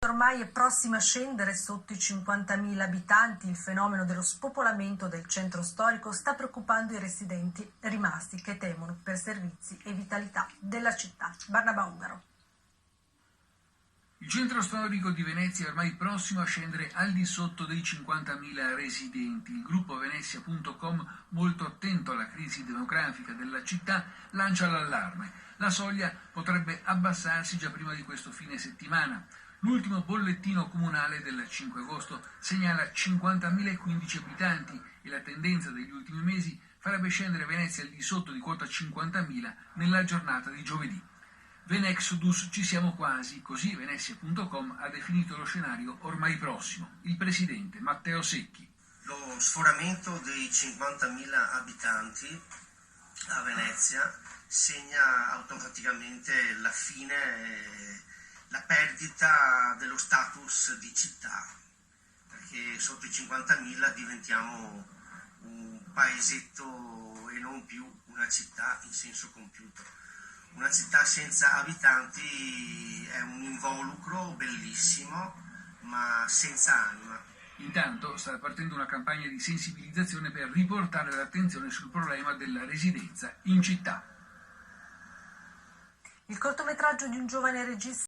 Ormai è prossima a scendere sotto i 50.000 abitanti. Il fenomeno dello spopolamento del centro storico sta preoccupando i residenti rimasti, che temono per servizi e vitalità della città. Barnaba Ungaro. Il centro storico di Venezia è ormai prossimo a scendere al di sotto dei 50.000 residenti. Il gruppo Venezia.com, molto attento alla crisi demografica della città, lancia l'allarme. La soglia potrebbe abbassarsi già prima di questo fine settimana. L'ultimo bollettino comunale del 5 agosto segnala 50.015 abitanti e la tendenza degli ultimi mesi farebbe scendere Venezia al di sotto di quota 50.000 nella giornata di giovedì. Venexodus, ci siamo quasi, così Venezia.com ha definito lo scenario ormai prossimo. Il presidente Matteo Secchi. Lo sforamento dei 50.000 abitanti a Venezia segna automaticamente la fine, la perdita dello status di città, perché sotto i 50.000 diventiamo un paesetto e non più una città in senso compiuto. Una città senza abitanti è un involucro bellissimo, ma senza anima. Intanto sta partendo una campagna di sensibilizzazione per riportare l'attenzione sul problema della residenza in città. Il cortometraggio di un giovane regista